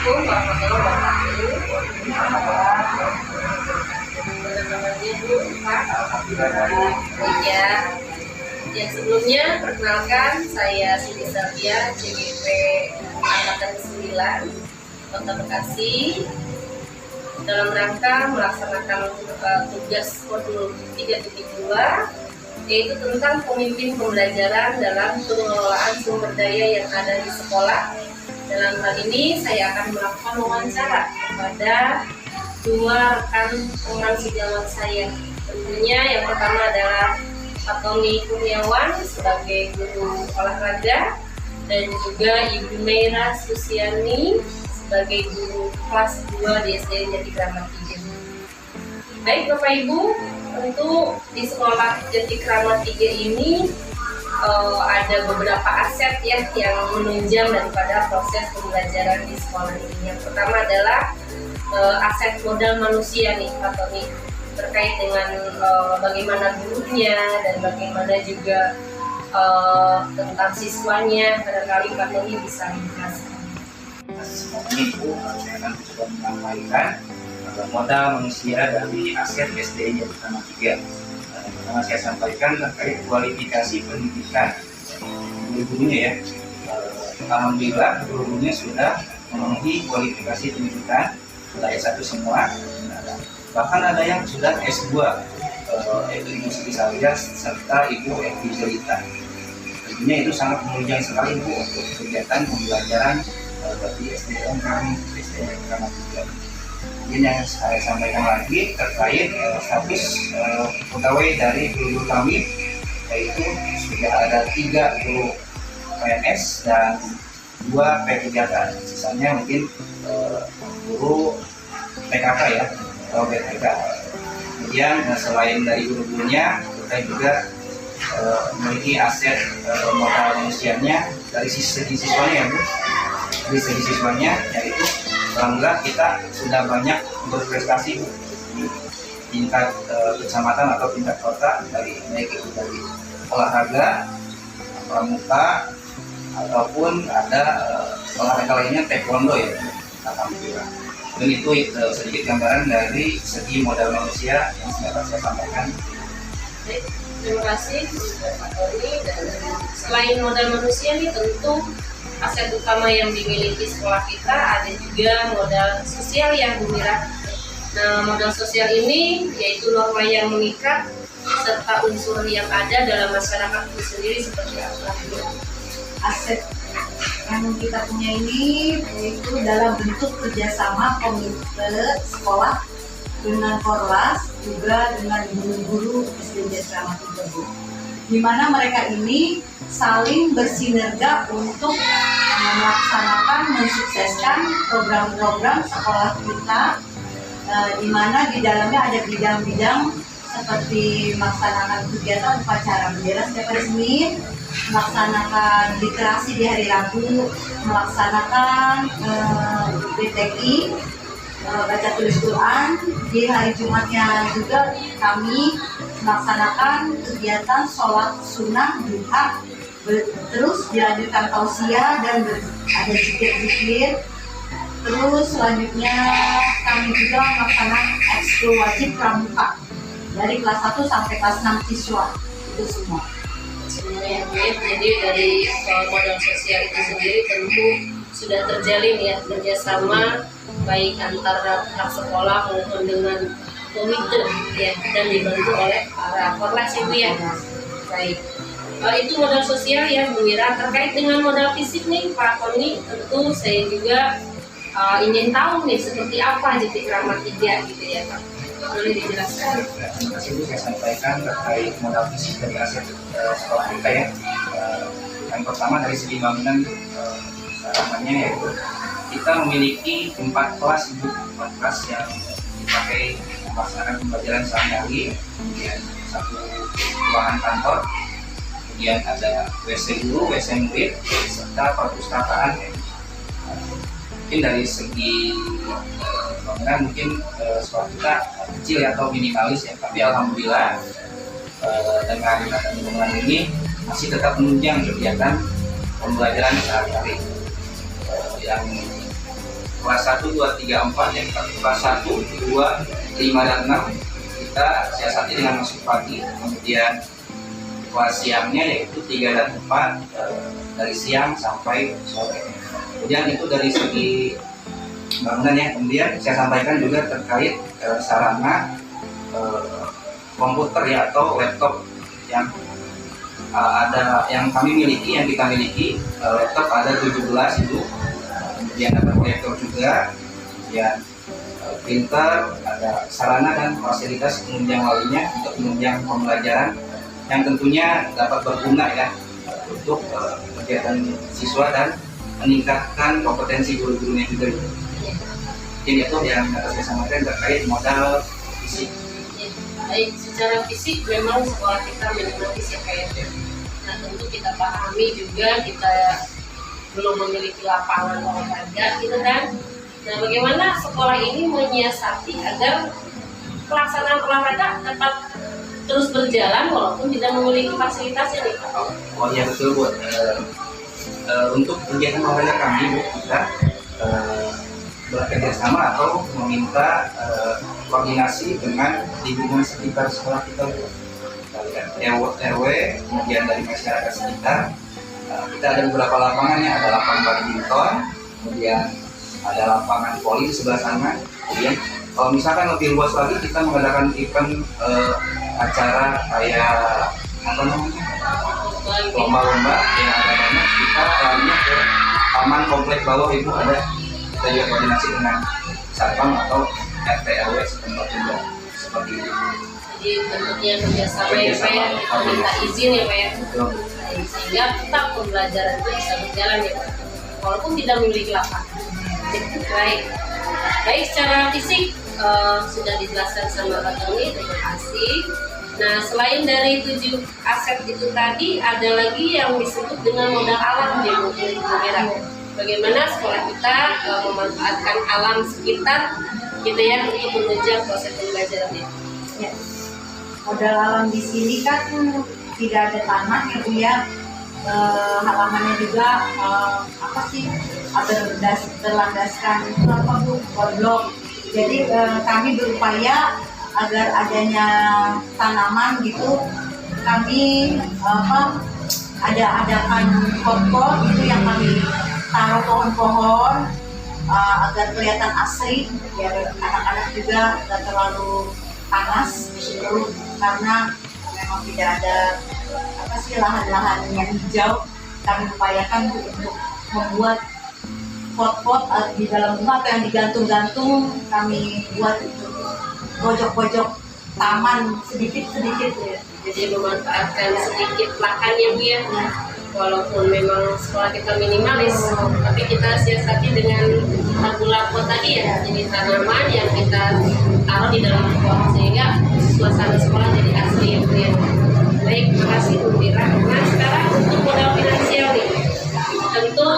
Assalamualaikum warahmatullahi wabarakatuh. Namanya Bu, Pak. Iya. Yang sebelumnya perkenalkan, saya Siti Sabia, CGP Angkatan 9 Kota Bekasi, dalam rangka melaksanakan tugas modul 3.2, yaitu tentang pemimpin pembelajaran dalam pengelolaan sumber daya yang ada di sekolah. Dalam hal ini saya akan melakukan wawancara kepada dua rekan teman sejawat saya. Tentunya yang pertama adalah Pak Tony Kurniawan sebagai guru olahraga, dan juga Ibu Meira Susiani sebagai guru kelas 2 di SD Jati Kramat 3. Baik Bapak Ibu, tentu di sekolah Jati Kramat 3 ini ada beberapa aset ya yang menunjang daripada proses pembelajaran di sekolah ini. Yang pertama adalah aset modal manusia nih Pak Tony, terkait dengan bagaimana gurunya dan bagaimana juga tentang siswanya. Barangkali Pak Tony bisa menjelaskan. Semuanya Ibu, saya akan coba menyampaikan modal manusia dari aset SD Jati Kramat 3. Pertama saya sampaikan terkait kualifikasi pendidikan guru-gurunya ya. Alhamdulillah guru-gurunya sudah memenuhi kualifikasi pendidikan, sudah S1 semua. Bahkan ada yang sudah S2, Ibu Siti Sabia serta Ibu Evi Jelita. Tentunya itu sangat menunjang sekali Bu untuk kegiatan pembelajaran bagi SD Kramat 3. Ini yang saya sampaikan lagi terkait status pegawai dari guru kami, yaitu sudah ada 3 guru PNS dan 2 P3K. Sisanya mungkin guru PKK ya, atau BPK. Kemudian selain dari guru-gurunya, kita juga memiliki aset modal manusianya dari segi siswanya ya Bu. Dari segi siswanya yaitu alhamdulillah kita sudah banyak berprestasi di tingkat kecamatan atau tingkat kota, dari baik itu dari olahraga, pramuka, ataupun ada olahraga lainnya taekwondo ya, alhamdulillah. Dan itu sedikit gambaran dari segi modal manusia yang dapat saya sampaikan. Baik, terima kasih Pak Tony. Dan selain modal manusia nih, tentu aset utama yang dimiliki sekolah kita ada juga modal sosial yang Mira. Nah, modal sosial ini yaitu norma yang mengikat serta unsur yang ada dalam masyarakat itu sendiri seperti apa? Aset yang kita punya ini yaitu dalam bentuk kerjasama komite sekolah dengan Korlas, juga dengan guru-guru SD Jati Kramat 3, di mana mereka ini saling bersinerga untuk melaksanakan, mensukseskan program-program sekolah kita, di mana di dalamnya ada bidang-bidang seperti melaksanakan kegiatan upacara bendera setiap hari Senin, melaksanakan literasi di hari Rabu, melaksanakan BTI, baca tulis Quran. Di hari Jumatnya juga kami melaksanakan kegiatan sholat sunnah duha, terus dilanjutkan tausiah dan ada zikir-zikir. Terus selanjutnya kami juga melaksanakan ekskul wajib pramuka dari kelas 1 sampai kelas 6 siswa, itu semua. Sebenarnya jadi dari modal sosial itu sendiri tentu sudah terjalin ya kerjasama baik antara pihak sekolah maupun dengan komite ya, dan dibantu oleh para Korlas itu ya. Baik, itu modal sosial ya Bu Mira. Terkait dengan modal fisik nih Pak Tony, tentu saya juga ingin tahu nih seperti apa Jati Kramat 3 gitu ya Pak. Boleh dijelaskan? Terima kasih Bu, saya sampaikan terkait modal fisik dari aset sekolah kita ya. Yang pertama dari segi bangunan sarapannya yaitu kita memiliki 4 kelas Ibu, 4 kelas yang dipakai melaksanakan pembelajaran sehari-hari. Kemudian 1 ruangan kantor, kemudian ada WC guru, WC murid, serta perpustakaan ya. Mungkin dari segi bangunan mungkin sekolah kita kecil ya, atau minimalis ya, tapi alhamdulillah dengan bangunan ini masih tetap menunjang kegiatan pembelajaran sehari-hari. Yang kelas 1, 2, 3, 4 yang kelas 1, 2, 5, dan 6 kita siasati dengan masuk pagi, kemudian kelas siangnya yaitu 3 dan 4 dari siang sampai sore. Kemudian itu dari segi bangunan ya. Kemudian saya sampaikan juga terkait sarana komputer ya atau laptop yang ada yang kami miliki, yang kita miliki. Laptop ada 17 itu, kemudian ada proyektor juga, kemudian printer, ada sarana dan fasilitas penunjang lainnya untuk menunjang pembelajaran yang tentunya dapat berguna ya untuk kegiatan siswa dan meningkatkan kompetensi guru-gurunya juga. Ini itu yang saya sampaikan terkait modal fisik. Baik, secara fisik memang sekolah kita minimalis ya kayak itu. Nah tentu kita pahami juga kita belum memiliki lapangan olahraga gitu kan. Nah bagaimana sekolah ini menyiasati agar pelaksanaan olahraga dapat terus berjalan walaupun tidak memiliki fasilitasnya nih Pak? Oh iya betul Bu. Untuk kegiatan olahraga kami Bu, kita bekerja sama atau meminta koordinasi dengan lingkungan sekitar sekolah kita, dari RW, kemudian dari masyarakat sekitar. Kita ada beberapa lapangan ya, ada lapangan badminton, kemudian ada lapangan voli di sebelah sana. Kemudian kalau misalkan lebih luas lagi, kita mengadakan event acara kayak apa namanya, lomba-lomba yang ada banyak. Kita larinya ke taman komplek bawah itu ada. Kita juga koordinasi dengan satpam atau RT RW setempat juga seperti itu. Jadi bentuknya kerjasama ya Pak ya, kita minta izin ya Pak ya, sehingga tetap pembelajaran itu bisa berjalan ya Pak, walaupun tidak memiliki lapangan. Baik, secara fisik sudah dijelaskan sama Pak Tony, terima kasih. Nah selain dari 7 aset itu tadi, ada lagi yang disebut dengan modal alam ya Bu Mira. Bagaimana sekolah kita memanfaatkan alam sekitar gitu ya untuk menunjang proses pembelajarannya. Ya. Modal alam di sini kan tidak ada tanah ya Bu ya. Halamannya juga ada berlandaskan itu apa Bu, blok. Jadi kami berupaya agar adanya tanaman gitu, kami adakan pot-pot itu yang kami taruh pohon-pohon agar kelihatan asri, biar anak-anak juga tidak terlalu panas di situ, karena memang tidak ada lahan-lahan yang hijau. Kami upayakan untuk membuat pot-pot di dalam rumah atau yang digantung-gantung, kami buat itu pojok-pojok taman sedikit-sedikit ya. Jadi memanfaatkan sedikit lahan ya Bu ya. Walaupun memang sekolah kita minimalis, tapi kita siasati dengan lampu-lampu tadi ya, jadi tanaman yang kita taruh di dalam sekolah sehingga suasana sekolah jadi asli ya Bu ya. Baik, terima kasih Bu Mira. Nah sekarang untuk modal finansial nih, tentu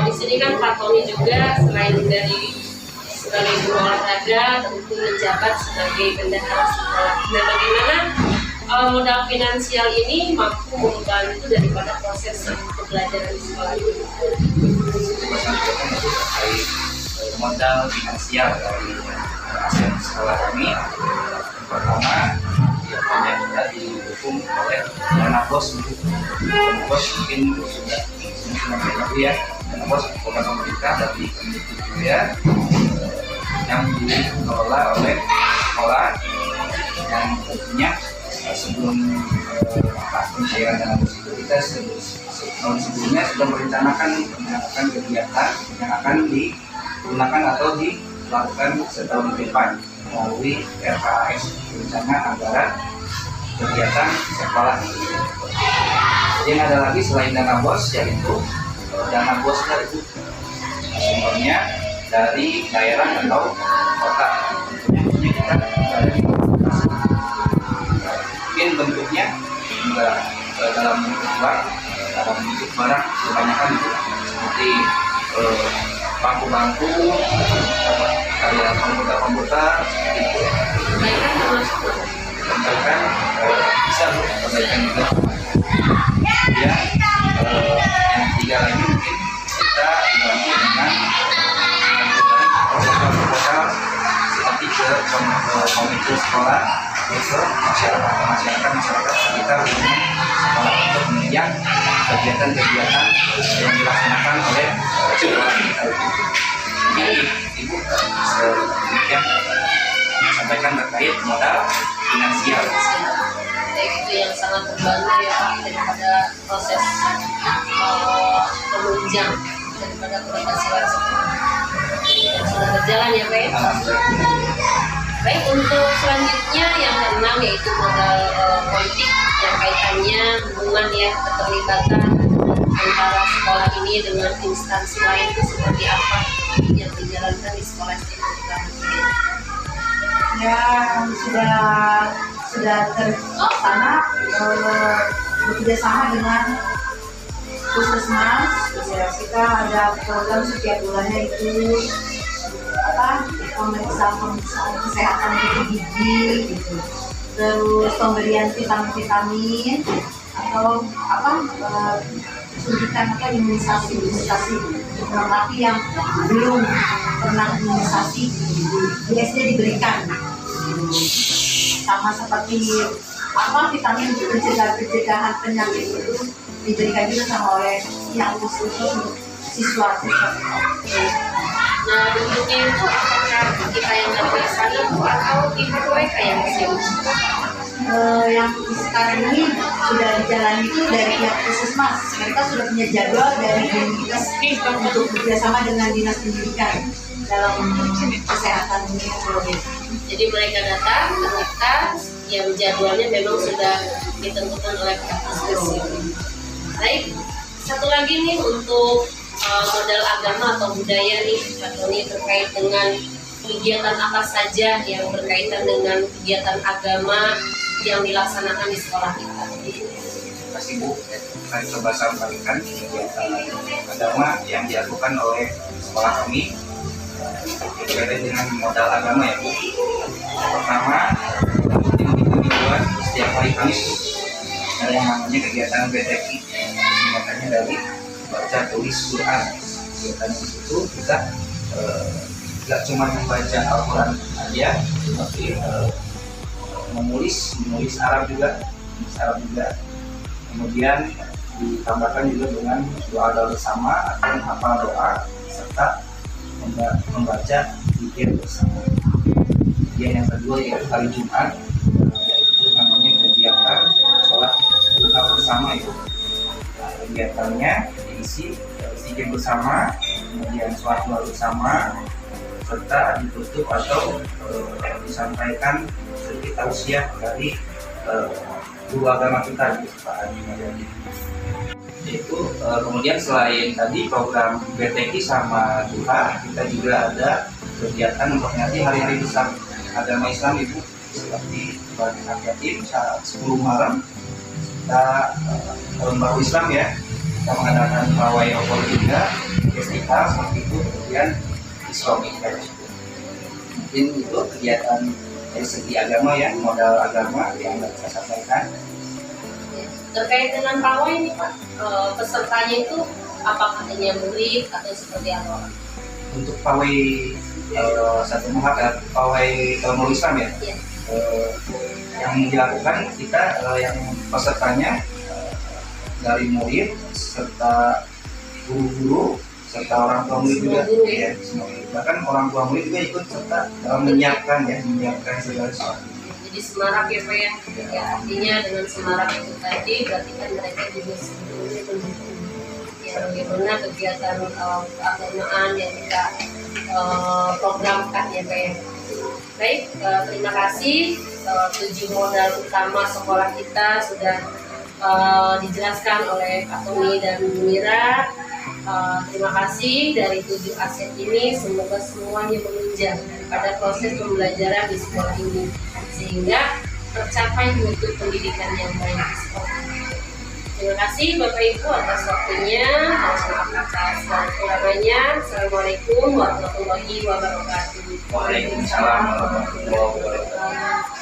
di sini kan Pak Tony juga selain dari sebagai guru olahraga tentu menjabat sebagai bendahara sekolah. Nah bagaimana modal finansial ini mampu membantu daripada proses pembelajaran di sekolah ini? Terkait modal finansial dari aset sekolah kami, pertama biasanya kita didukung oleh dana bos. Dana bos mungkin sudah tahu ya, dana bos bukan pemerintah dari Kemdikbud ya, yang dikelola oleh sekolah, yang tentunya sebelum pencairan dana bos itu kita tahun sebelumnya sudah merencanakan kegiatan yang akan digunakan atau dilakukan setahun ke depan melalui RKAS, rencana anggaran kegiatan sekolah. Yang ada lagi selain dana bos, yaitu dana bosnya itu sumbernya dari daerah atau kota. Tentunya kita dari mungkin bentuknya enggak dalam bentuk uang, dalam bentuk barang, kebanyakan itu seperti bangku-bangku, kayak komputer seperti itu. Perbaikan bisa perbaikan juga. Ya, yang ketiga lagi mungkin kita dibantu dengan komite sekolah besok masyarakat sekitar umum sekolah untuk menunjang kegiatan-kegiatan yang dilaksanakan oleh sekolah kita. Jadi Ibu sedemikian sampaikan terkait modal finansial. Itu yang sangat membantu ya Pak daripada proses penunjang daripada penghasilan sekolah yang sudah berjalan ya Pak. Baik, untuk selanjutnya yang keenam yaitu modal politik yang kaitannya hubungan ya keterlibatan antara sekolah ini dengan instansi lain itu seperti apa yang dijalankan di sekolah SD Negeri. Ya, sudah terlaksana bekerja sama dengan Puskesmas. Ya, kita ada program setiap bulannya itu pemeriksaan kesehatan gigi gitu. Terus pemberian vitamin atau suntikan imunisasi berarti yang belum pernah imunisasi di SD diberikan. Sama seperti vitamin pencegahan penyakit itu diberikan juga sama oleh yang khusus untuk siswa. Nah, bentuknya itu apakah kita yang datang ke sana atau pihak mereka yang kesini? Yang sekarang ini sudah dijalani itu dari pihak Puskesmas. Mereka sudah punya jadwal dari Dinkes untuk bekerjasama dengan Dinas Pendidikan dalam kesehatan ini. Jadi mereka datang ke kita yang jadwalnya memang sudah ditentukan oleh pihak Puskesmas. Baik, satu lagi nih untuk modal agama atau budaya nih Pak Tony terkait dengan kegiatan apa saja yang berkaitan dengan kegiatan agama yang dilaksanakan di sekolah kita. Terima kasih Bu. Saya coba sampaikan kegiatan agama yang dilakukan oleh sekolah kami berkaitan dengan modal agama ya Bu. Pertama, mingguan setiap hari Kamis ada yang namanya kegiatan BTQ, singkatannya dari baca tulis Quran. Kegiatan itu kita tidak cuma membaca Al-Quran aja, tapi menulis Arab juga, kemudian ditambahkan juga dengan doa bersama atau hafal doa serta membaca zikir bersama. Kemudian yang kedua yaitu hari Jumat, yaitu namanya kegiatan sholat buka bersama itu. Kegiatannya diisi zikir bersama, kemudian sholat doa bersama, serta ditutup atau disampaikan sedikit tausiah dari guru agama kita Pak Haji Maryadi. Itu kemudian selain tadi program BTQ sama duha, kita juga ada kegiatan untuk nanti hari-hari besar agama Islam Ibu, seperti ibadah yatim saat 10 malam kita tahun baru Islam ya, kita mengadakan pawai obor juga festival seperti itu, kemudian Islamic Fest. Mungkin itu kegiatan dari segi agama ya, modal agama yang saya sampaikan. Terkait dengan pawai ini Pak, pesertanya itu apakah hanya murid atau seperti apa? Untuk pawai satu mahal pawai Nurul Islam ya, yang dilakukan kita yang pesertanya dari murid serta guru-guru serta orang tua murid juga ya, bahkan orang tua murid juga ikut serta dalam menyiapkan segala sesuatu. Jadi semarak ya Pak ya, artinya dengan semarak itu tadi berarti kan mereka juga sebetulnya mendukung ya bagaimana kegiatan keagamaan yang kita programkan ya Pak ya. Baik, terima kasih. 7 modal utama sekolah kita sudah dijelaskan oleh Pak Tony dan Mira. Terima kasih dari 7 aset ini, semoga semuanya menunjang pada proses pembelajaran di sekolah ini sehingga tercapai mutu pendidikan yang baik di sekolah. Terima kasih Bapak Ibu atas waktunya. Mohon maaf atas kekurangannya. Assalamualaikum warahmatullahi wabarakatuh. Waalaikumsalam warahmatullahi wabarakatuh.